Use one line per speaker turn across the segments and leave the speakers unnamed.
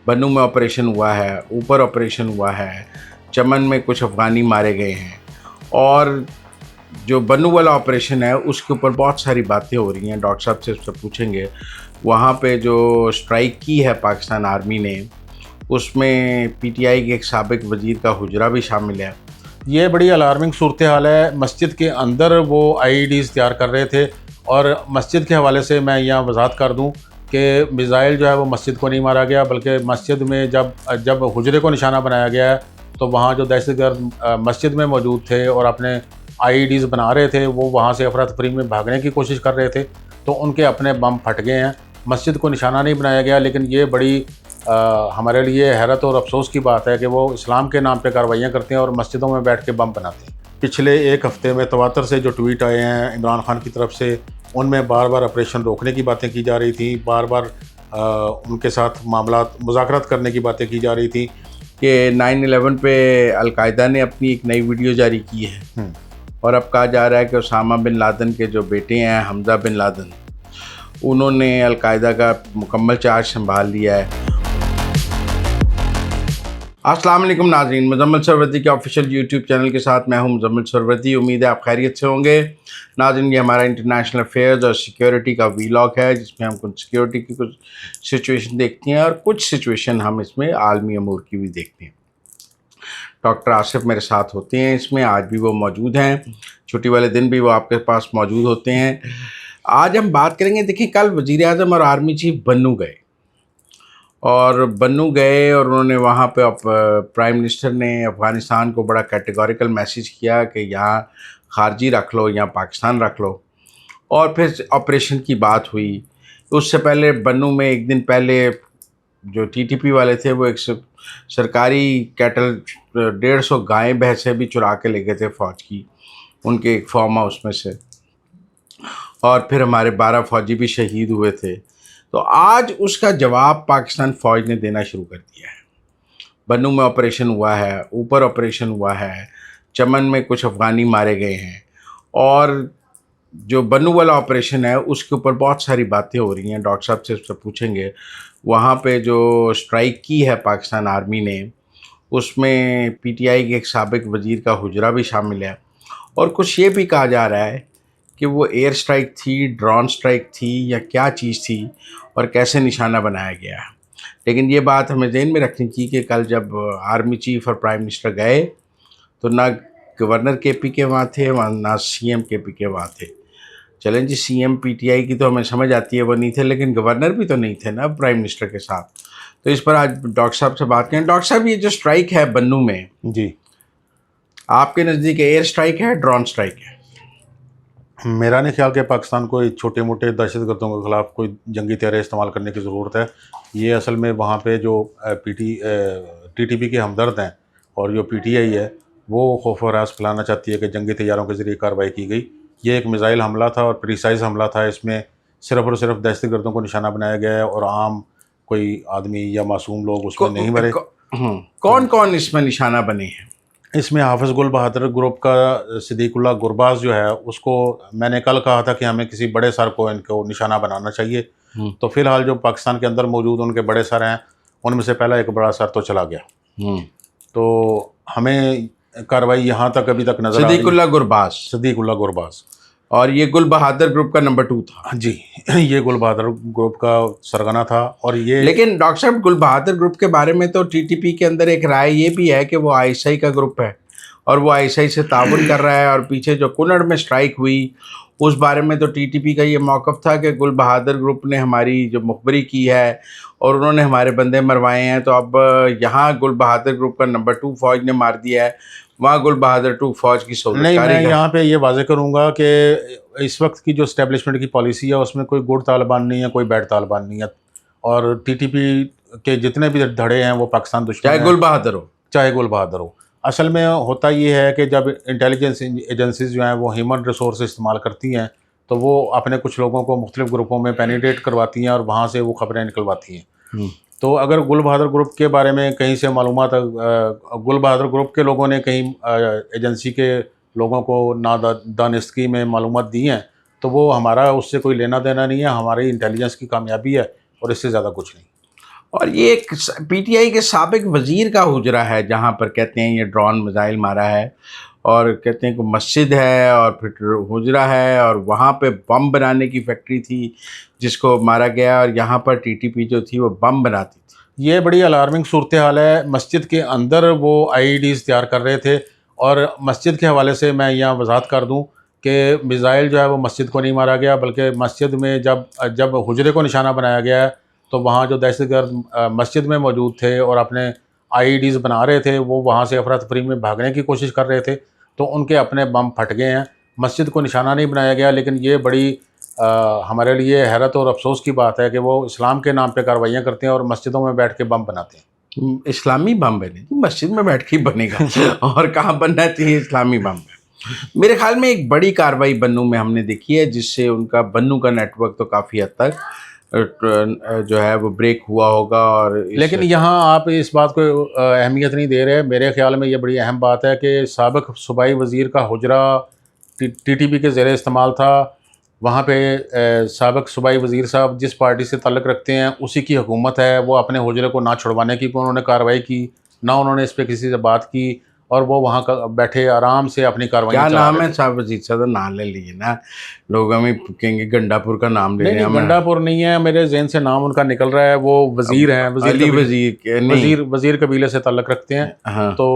बन्नू में ऑपरेशन हुआ है, ऊपर ऑपरेशन हुआ है, चमन में कुछ अफ़गानी मारे गए हैं। और जो बन्नू वाला ऑपरेशन है उसके ऊपर बहुत सारी बातें हो रही हैं। डॉक्टर साहब से उससे पूछेंगे। वहाँ पे जो स्ट्राइक की है पाकिस्तान आर्मी ने, उसमें पीटीआई के एक साबिक वज़ीर का हुजरा भी शामिल है।
ये बड़ी अलार्मिंग सूरत हाल है। मस्जिद के अंदर वो आईईडीज़ तैयार कर रहे थे और मस्जिद के हवाले से मैं यहाँ वजाहत कर दूँ कि मिज़ाइल जो है वो मस्जिद को नहीं मारा गया, बल्कि मस्जिद में जब हुजरे को निशाना बनाया गया है तो वहाँ जो दहशतगर्द मस्जिद में मौजूद थे और अपने आईईडीज़ बना रहे थे, वो वहाँ से अफरा तफरी में भागने की कोशिश कर रहे थे, तो उनके अपने बम फट गए हैं। मस्जिद को निशाना नहीं बनाया गया, लेकिन ये बड़ी हमारे लिए हैरत और अफसोस की बात है कि वो इस्लाम के नाम पे कार्रवाइयाँ करते हैं और मस्जिदों में बैठ के बम बनाते हैं। पिछले एक हफ़्ते में तवातर से जो ट्वीट आए हैं इमरान खान की तरफ से, उनमें बार बार ऑपरेशन रोकने की बातें की जा रही थी, बार बार उनके साथ मामलात मुज़ाकरात करने की बातें की जा रही थी
कि 9/11 पे अलकायदा ने अपनी एक नई वीडियो जारी की है और अब कहा जा रहा है कि उसामा बिन लादेन के जो बेटे हैं हमजा बिन लादेन, उन्होंने अलकायदा का मुकम्मल चार्ज संभाल लिया है। अस्सलाम वालेकुम नाज़रीन, मुज़म्मिल सरवरदी के ऑफिशियल यूट्यूब चैनल के साथ मैं हूं मुज़म्मिल सरवरदी। उम्मीद है आप खैरियत से होंगे। नाज़रीन, ये हमारा इंटरनेशनल अफेयर्स और सिक्योरिटी का वीलॉग है, जिसमें हम कुछ सिक्योरिटी की कुछ सिचुएशन देखते हैं और कुछ सिचुएशन हम इसमें आलमी अमूर की भी देखते हैं। डॉक्टर आसिफ मेरे साथ होते हैं इसमें, आज भी वो मौजूद हैं। छुट्टी वाले दिन भी वो आपके पास मौजूद होते हैं। आज हम बात करेंगे, देखिए कल वज़ीर आज़म और आर्मी चीफ बन्नू गए और उन्होंने वहाँ पे प्राइम मिनिस्टर ने अफ़गानिस्तान को बड़ा कैटेगोरिकल मैसेज किया कि यहाँ खारजी रख लो, यहाँ पाकिस्तान रख लो। और फिर ऑपरेशन की बात हुई। उससे पहले बन्नू में एक दिन पहले जो टीटीपी वाले थे वो एक सरकारी कैटल 150 गायें भैंसें भी चुरा के ले गए थे फ़ौज की, उनके एक फार्म हाउस में से। और फिर हमारे 12 फ़ौजी भी शहीद हुए थे। तो आज उसका जवाब पाकिस्तान फ़ौज ने देना शुरू कर दिया है। बन्नू में ऑपरेशन हुआ है, ऊपर ऑपरेशन हुआ है, चमन में कुछ अफ़गानी मारे गए हैं। और जो बन्नू वाला ऑपरेशन है उसके ऊपर बहुत सारी बातें हो रही हैं। डॉक्टर साहब से उससे पूछेंगे। वहाँ पे जो स्ट्राइक की है पाकिस्तान आर्मी ने, उसमें पीटीआई के एक साबिक वज़ीर का हुजरा भी शामिल है। और कुछ ये भी कहा जा रहा है कि वो एयर स्ट्राइक थी, ड्रोन स्ट्राइक थी या क्या चीज़ थी और कैसे निशाना बनाया गया है। लेकिन ये बात हमें ज़हन में रखनी चाहिए कि कल जब आर्मी चीफ और प्राइम मिनिस्टर गए तो ना गवर्नर केपी के वहाँ थे, ना सीएम केपी के वहाँ थे। चलें जी, सीएम पीटीआई की तो हमें समझ आती है वो नहीं थे, लेकिन गवर्नर भी तो नहीं थे ना प्राइम मिनिस्टर के साथ। तो इस पर आज डॉक्टर साहब से बात करें। डॉक्टर साहब, ये जो स्ट्राइक है बन्नू में,
जी,
आपके नज़दीक एयर स्ट्राइक है, ड्रोन स्ट्राइक है?
मेरा नहीं ख्याल कि पाकिस्तान को छोटे मोटे दहशतगर्दों के ख़िलाफ़ कोई जंगी तैयारी इस्तेमाल करने की ज़रूरत है। ये असल में वहाँ पे जो टीटीपी के हमदर्द हैं और जो पीटीआई है वो खौफ व हरास फैलाना चाहती है कि जंगी तैयारों के ज़रिए कार्रवाई की गई। ये एक मिसाइल हमला था और प्रिसाइज़ हमला था। इसमें सिर्फ़ और सिर्फ दहशतगर्दों को निशाना बनाया गया है और आम कोई आदमी या मासूम लोग उसमें नहीं मरे।
कौन कौन इसमें निशाना बने हैं?
इसमें हाफिज़ गुल बहादुर ग्रुप का सिद्दीकुल्लाह गुरबाज जो है, उसको मैंने कल कहा था कि हमें किसी बड़े सर को इनको निशाना बनाना चाहिए। तो फ़िलहाल जो पाकिस्तान के अंदर मौजूद उनके बड़े सर हैं, उनमें से पहला एक बड़ा सर तो चला गया। तो हमें कार्रवाई यहाँ तक अभी तक नज़र आ रही है। सिद्दीकुल्लाह गुरबाज
और ये गुल बहादुर ग्रुप का नंबर 2 था।
जी, ये गुल बहादुर ग्रुप का सरगना था। और ये
लेकिन डॉक्टर साहब, गुल बहादुर ग्रुप के बारे में तो टीटीपी के अंदर एक राय ये भी है कि वो आईएसआई का ग्रुप है और वो आईएसआई से ताउन कर रहा है। और पीछे जो कुनड़ में स्ट्राइक हुई उस बारे में तो टीटीपी का ये मौक़िफ़ था कि गुल बहादुर ग्रुप ने हमारी जो मुखबरी की है और उन्होंने हमारे बंदे मरवाए हैं। तो अब यहाँ गुल बहादुर ग्रुप का नंबर 2 फ़ौज ने मार दिया है, वहाँ गुल बहादुर 2 फ़ौज की
नहीं, मैं यहाँ पे ये वाज़ेह करूँगा कि इस वक्त की जो एस्टेब्लिशमेंट की पॉलिसी है उसमें कोई गुड तालिबान नहीं है, कोई बैड तालिबान नहीं है। और टीटीपी के जितने भी धड़े हैं वो पाकिस्तान दुश्मन
चाहे गुल बहादुर हो।
असल में होता ये है कि जब इंटेलिजेंस एजेंसीज जो हैं वो ह्यूमन रिसोर्स इस्तेमाल करती हैं तो वो अपने कुछ लोगों को मुख्तलिफ ग्रुपों में पेनिट्रेट करवाती हैं और वहाँ से वो खबरें निकलवाती हैं। तो अगर गुल बहादुर ग्रुप के बारे में कहीं से मालूमात, गुल बहादुर ग्रुप के लोगों ने कहीं एजेंसी के लोगों को नादानिस्तगी में मालूमात दी हैं तो वो हमारा उससे कोई लेना देना नहीं है, हमारी इंटेलिजेंस की कामयाबी है और इससे ज़्यादा कुछ नहीं।
और ये एक पीटीआई के साबिक वज़ीर का हुजरा है जहाँ पर कहते हैं ये ड्रोन मिसाइल मारा है, और कहते हैं कि मस्जिद है और फिर हुजरा है और वहाँ पे बम बनाने की फैक्ट्री थी जिसको मारा गया, और यहाँ पर टीटीपी जो थी वो बम बनाती थी।
ये बड़ी अलार्मिंग सूरत हाल है। मस्जिद के अंदर वो आईईडीज़ तैयार कर रहे थे, और मस्जिद के हवाले से मैं यहाँ वजाहत कर दूँ कि मिसाइल जो है वो मस्जिद को नहीं मारा गया, बल्कि मस्जिद में जब जब हुजरे को निशाना बनाया गया है तो वहाँ जो दहशतगर्द मस्जिद में मौजूद थे और अपने आईईडीज़ बना रहे थे, वो वहाँ से अफरा तफरी में भागने की कोशिश कर रहे थे, तो उनके अपने बम फट गए हैं। मस्जिद को निशाना नहीं बनाया गया, लेकिन ये बड़ी हमारे लिए हैरत और अफसोस की बात है कि वो इस्लाम के नाम पे कार्रवाइयाँ करते हैं और मस्जिदों में बैठ के बम बनाते हैं।
इस्लामी बम बने जी, मस्जिद में बैठ के ही बनेगा और कहाँ बनना चाहिए इस्लामी बम पे। मेरे ख्याल में एक बड़ी कार्रवाई बन्नू में हमने देखी है, जिससे उनका बन्नू का नेटवर्क तो काफ़ी हद तक जो है वो ब्रेक हुआ होगा। और
लेकिन यहाँ आप इस बात को अहमियत नहीं दे रहे। मेरे ख्याल में ये बड़ी अहम बात है कि साबिक सूबाई वज़ीर का हुजरा टीटीपी के ज़ेरे इस्तेमाल था। वहाँ पे साबिक सूबाई वज़ीर साहब जिस पार्टी से ताल्लुक़ रखते हैं उसी की हुकूमत है। वो अपने हुजरे को ना छुड़वाने की उन्होंने कार्रवाई की, ना उन्होंने इस पर किसी से बात की, और वो वहाँ का बैठे आराम से अपनी कार्रवाई।
क्या नाम है साहब वजीर साहब? नाम ले लीजिए ना, लोग हमें कहेंगे गंडापुर का नाम ले रहे हैं।
नहीं, गंडापुर नहीं है, मेरे जहन से नाम उनका निकल रहा है। वो वज़ीर हैं, वज़ीर कबीले से ताल्लुक़ रखते हैं।
हाँ।
तो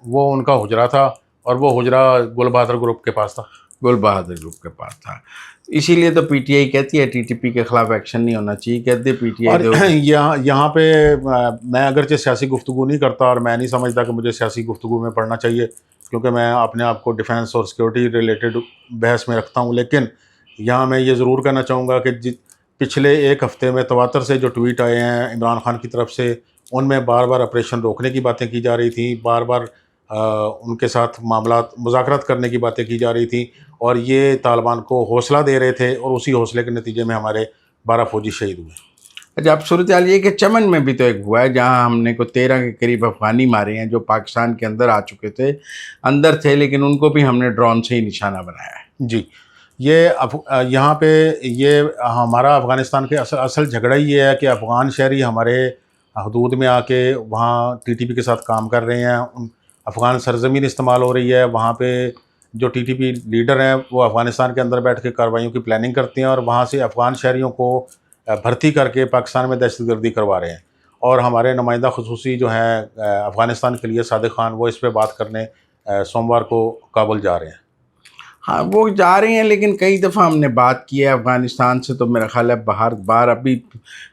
वो उनका हुजरा था, और वो हुजरा गुल बहादुर ग्रुप के पास था।
गुल बहादुर ग्रुप के पास था, इसीलिए तो पीटीआई कहती है टीटीपी के खिलाफ एक्शन नहीं होना चाहिए। कहते हैं पीटीआई
और यहाँ पे मैं अगरचे सियासी गुफ्तगू नहीं करता, और मैं नहीं समझता कि मुझे सियासी गुफ्तगू में पढ़ना चाहिए, क्योंकि मैं अपने आप को डिफेंस और सिक्योरिटी रिलेटेड बहस में रखता हूँ। लेकिन यहाँ मैं ये ज़रूर कहना चाहूँगा कि पिछले एक हफ़्ते में तवातर से जो ट्वीट आए हैं इमरान खान की तरफ से, उनमें बार बार ऑपरेशन रोकने की बातें की जा रही थी, बार बार उनके साथ मामलात मुज़ाकरात करने की बातें की जा रही थी, और ये तालिबान को हौसला दे रहे थे, और उसी हौसले के नतीजे में हमारे 12 फौजी शहीद हुए।
अच्छा, अब सूरत हाल ये कि चमन में भी तो एक हुआ है जहां हमने को 13 के करीब अफगानी मारे हैं जो पाकिस्तान के अंदर आ चुके थे, अंदर थे, लेकिन उनको भी हमने ड्रोन से ही निशाना बनाया है।
जी, ये यहाँ पे ये हमारा अफ़गानिस्तान के असल झगड़ा ही ये है कि अफ़गान शहरी हमारे हदूद में आके वहाँ टीटीपी के साथ काम कर रहे हैं। अफ़गान सरज़मीन इस्तेमाल हो रही है, वहाँ पे जो टीटीपी लीडर हैं वो अफ़गानिस्तान के अंदर बैठ के कार्रवाइयों की प्लानिंग करते हैं, और वहाँ से अफ़गान शहरियों को भर्ती करके पाकिस्तान में दहशतगर्दी करवा रहे हैं। और हमारे नुमाइंदा ख़ुसूसी जो हैं अफ़गानिस्तान के लिए सादिक खान, वो इस पर बात करने सोमवार को काबुल जा रहे हैं।
हाँ, वो जा रहे हैं, लेकिन कई दफ़ा हमने बात की है अफ़गानिस्तान से, तो मेरा ख्याल है बार अभी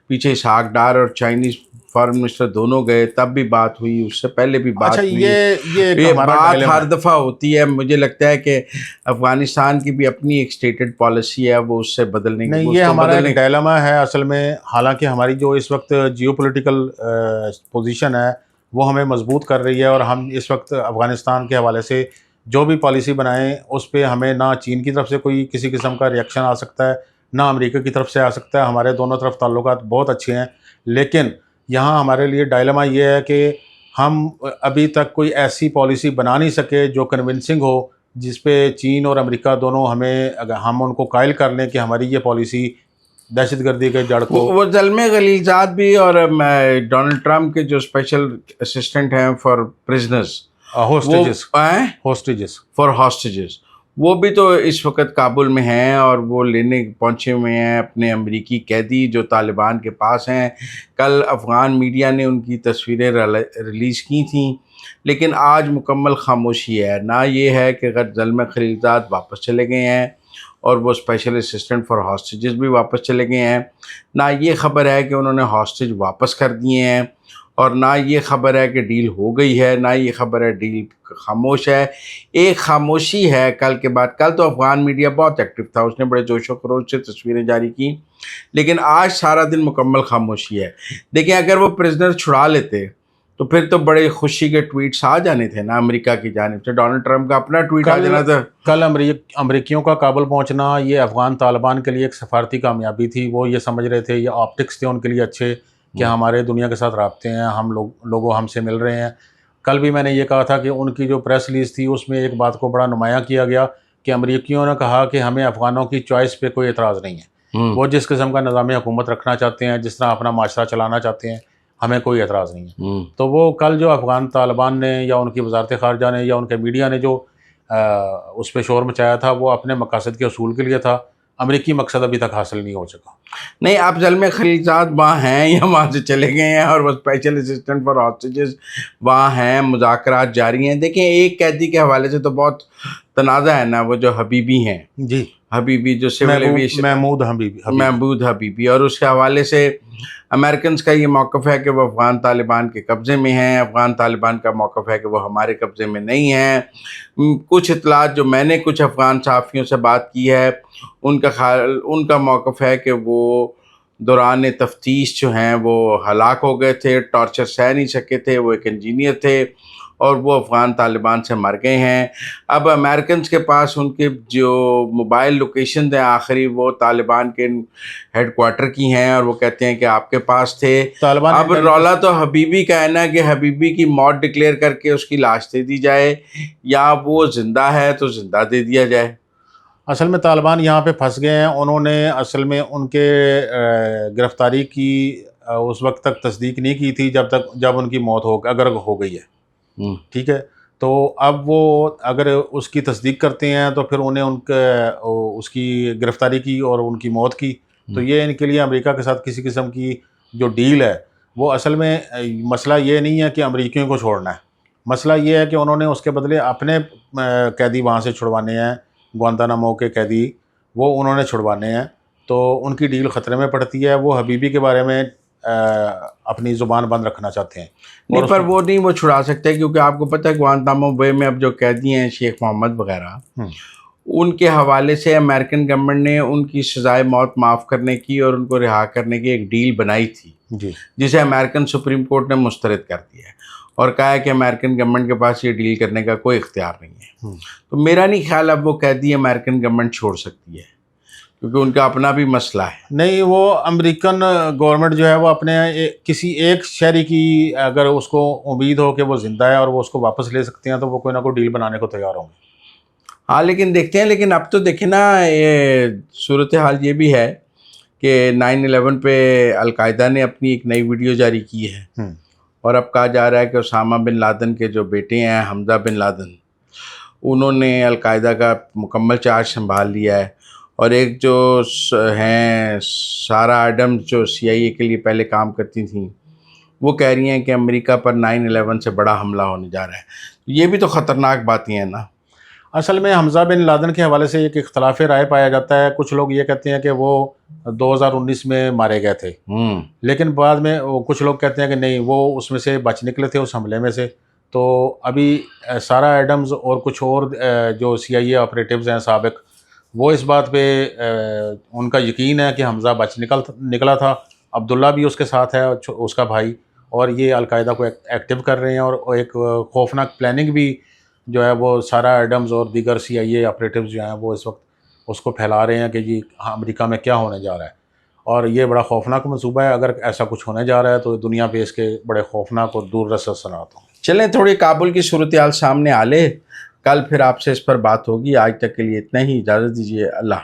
पीछे इसहाक डार और चाइनीज़ फॉरेन मिनिस्टर दोनों गए, तब भी बात हुई, उससे पहले भी बात हुई। ये बात हर दफ़ा होती है। मुझे लगता है कि अफ़गानिस्तान की भी अपनी एक स्टेटेड पॉलिसी है, वो उससे बदलने की
नहीं, ये हमारा एक डायलेमा है असल में। हालांकि हमारी जो इस वक्त जियोपॉलिटिकल पोजीशन है वो हमें मजबूत कर रही है, और हम इस वक्त अफ़गानिस्तान के हवाले से जो भी पॉलिसी बनाएं उस पर हमें ना चीन की तरफ से कोई किसी किस्म का रिएक्शन आ सकता है, ना अमेरिका की तरफ से आ सकता है। हमारे दोनों तरफ ताल्लुकात बहुत अच्छे हैं, लेकिन यहाँ हमारे लिए डायलेमा ये है कि हम अभी तक कोई ऐसी पॉलिसी बना नहीं सके जो कन्विंसिंग हो, जिस पे चीन और अमेरिका दोनों हम उनको कायल कर लें कि हमारी ये पॉलिसी दहशतगर्दी के जड़ को।
वो ज़ल्मे गलीज़ात भी, और डोनाल्ड ट्रंप के जो स्पेशल असिस्टेंट हैं for prisoners,
hostages
for hostages, वो भी तो इस वक्त काबुल में हैं, और वो लेने पहुंचे हुए हैं अपने अमरीकी कैदी जो तालिबान के पास हैं। कल अफ़गान मीडिया ने उनकी तस्वीरें रिलीज़ की थी, लेकिन आज मुकम्मल खामोशी है। ना ये है कि अगर ज़ल्मे खलीलज़ाद वापस चले गए हैं और वो स्पेशल असिस्टेंट फॉर हॉस्टेजेस भी वापस चले गए हैं, ना ये ख़बर है कि उन्होंने हॉस्टेज वापस कर दिए हैं, और ना ये ख़बर है कि डील हो गई है, ना ये ख़बर है डील खामोश है। एक खामोशी है कल के बाद। कल तो अफ़गान मीडिया बहुत एक्टिव था, उसने बड़े जोशो खरोश से तस्वीरें जारी की, लेकिन आज सारा दिन मुकम्मल खामोशी है। देखिए, अगर वो प्रिजनर छुड़ा लेते तो फिर तो बड़े खुशी के ट्वीट्स आ जाने थे ना अमेरिका की जानिब से। डोनाल्ड ट्रंप का अपना ट्वीट आ जाना था।
कल अमरीकियों का काबुल पहुंचना ये अफ़गान तालिबान के लिए एक सफारती कामयाबी थी। वो ये समझ रहे थे, ये ऑप्टिक्स थे उनके लिए अच्छे कि हमारे दुनिया के साथ राब्ते हैं, हम लोगों हमसे मिल रहे हैं। कल भी मैंने ये कहा था कि उनकी जो प्रेस रिलीज़ थी उसमें एक बात को बड़ा नुमाया किया गया कि अमरीकियों ने कहा कि हमें अफ़गानों की चॉइस पे कोई एतराज़ नहीं है। वो जिस किस्म का निज़ाम हुकूमत रखना चाहते हैं, जिस तरह अपना माशरा चलाना चाहते हैं, हमें कोई एतराज़ नहीं है। तो वो कल जो अफ़गान तालिबान ने या उनकी वजारत ख़ारजा ने या उनके मीडिया ने जो उस पर शोर मचाया था, वो अपने मकासद के असूल के लिए था। अमरीकी मकसद अभी तक हासिल नहीं हो सका।
नहीं, अफजल में खलीलजाद वहाँ हैं या वहाँ से चले गए हैं, और वो स्पेशल असिस्टेंट फॉर हॉस्टेजेस वहाँ हैं, मुज़ाकरात जारी हैं। देखें, एक कैदी के हवाले से तो बहुत तनाज़ा है ना, वो जो हबीबी हैं,
जी,
हबीबी जो सिविल एविएशन, महमूद हबीबी, और उसके हवाले से अमेरिकन का ये मौक़िफ़ है कि वो अफ़गान तालिबान के कब्ज़े में हैं, अफ़गान तालिबान का मौक़िफ़ है कि वो हमारे कब्ज़े में नहीं हैं। कुछ इत्तलात जो मैंने कुछ अफ़गान सहाफ़ियों से बात की है, उनका मौक़िफ़ है कि वो दौरान तफ्तीश जो हैं वो हलाक हो गए थे, टॉर्चर सह नहीं सके थे, वो एक इंजीनियर थे और वो अफ़गान तालिबान से मर गए हैं। अब अमेरिकन के पास उनके जो मोबाइल लोकेशन हैं आखिरी, वो तालिबान के हेडक्वार्टर की हैं, और वो कहते हैं कि आपके पास थे। अब रौला तो हबीबी का है ना कि हबीबी की मौत डिक्लेयर करके उसकी लाश दे दी जाए, या वो ज़िंदा है तो ज़िंदा दे दिया जाए।
असल में तालिबान यहाँ पे फंस गए हैं। उन्होंने असल में उनके गिरफ़्तारी की उस वक्त तक तस्दीक नहीं की थी जब उनकी मौत अगर हो गई है, ठीक है। तो अब वो अगर उसकी तस्दीक करते हैं तो फिर उन्हें उसकी गिरफ़्तारी की और उनकी मौत की, तो ये इनके लिए अमेरिका के साथ किसी किस्म की जो डील है, वो असल में मसला ये नहीं है कि अमेरिकियों को छोड़ना है। मसला ये है कि उन्होंने उसके बदले अपने कैदी वहाँ से छुड़वाने हैं, ग्वांतानामो के कैदी वो उन्होंने छुड़वाने हैं। तो उनकी डील ख़तरे में पड़ती है। वो हबीबी के बारे में अपनी ज़ुबान बंद रखना चाहते हैं।
नहीं, पर वो नहीं वो छुड़ा सकते, क्योंकि आपको पता है ग्वांतानामो बे में अब जो कैदी हैं शेख मोहम्मद वगैरह, उनके हवाले से अमेरिकन गवर्नमेंट ने उनकी सज़ाए मौत माफ़ करने की और उनको रिहा करने की एक डील बनाई थी
जी,
जिसे अमेरिकन सुप्रीम कोर्ट ने मुस्तरद कर दिया है और कहा है कि अमेरिकन गवर्नमेंट के पास ये डील करने का कोई इख्तियार नहीं है। तो मेरा नहीं ख्याल अब वो कैदी अमेरिकन गवर्नमेंट छोड़ सकती है, क्योंकि उनका अपना भी मसला है।
नहीं, वो अमेरिकन गवर्नमेंट जो है वो अपने किसी एक शहरी की अगर उसको उम्मीद हो कि वो ज़िंदा है और वो उसको वापस ले सकते हैं, तो वो कोई ना कोई डील बनाने को तैयार होंगे।
हाँ, लेकिन देखते हैं। लेकिन अब तो देखें ना, ये सूरत हाल ये भी है कि 9/11 पे अलकायदा ने अपनी एक नई वीडियो जारी की है, और अब कहा जा रहा है कि उसामा बिन लादेन के जो बेटे हैं हमज़ा बिन लादेन, उन्होंने अलकायदा का मुकम्मल चार्ज संभाल लिया है। और एक जो हैं सारा एडम्स जो CIA के लिए पहले काम करती थी, वो कह रही हैं कि अमेरिका पर 9/11 से बड़ा हमला होने जा रहा है। ये भी तो ख़तरनाक बातें हैं ना।
असल में हमज़ा बिन लादेन के हवाले से एक इख्तलाफ राय पाया जाता है। कुछ लोग ये कहते हैं कि वो 2019 में मारे गए थे, लेकिन बाद में कुछ लोग कहते हैं कि नहीं, वो उसमें से बच निकले थे उस हमले में से। तो अभी सारा एडम्स और कुछ और जो CIA ऑपरेटिव्स हैं साबिक, वो इस बात पे उनका यकीन है कि हमज़ा बच निकला था। अब्दुल्ला भी उसके साथ है, उसका भाई, और ये अलकायदा को एक्टिव कर रहे हैं। और एक खौफनाक प्लानिंग भी जो है वो सारा एडम्स और दीगर CIA ऑपरेटिव्स जो हैं वो इस वक्त उसको फैला रहे हैं कि जी हाँ, अमेरिका में क्या होने जा रहा है। और ये बड़ा खौफनाक मंसूबा है। अगर ऐसा कुछ होने जा रहा है तो दुनिया पे इसके बड़े खौफनाक और दूर रस असरात हों।
चलें, थोड़ी काबुल की सूरत हाल सामने आ ले, कल फिर आपसे इस पर बात होगी। आज तक के लिए इतना ही, इजाज़त दीजिए। अल्लाह।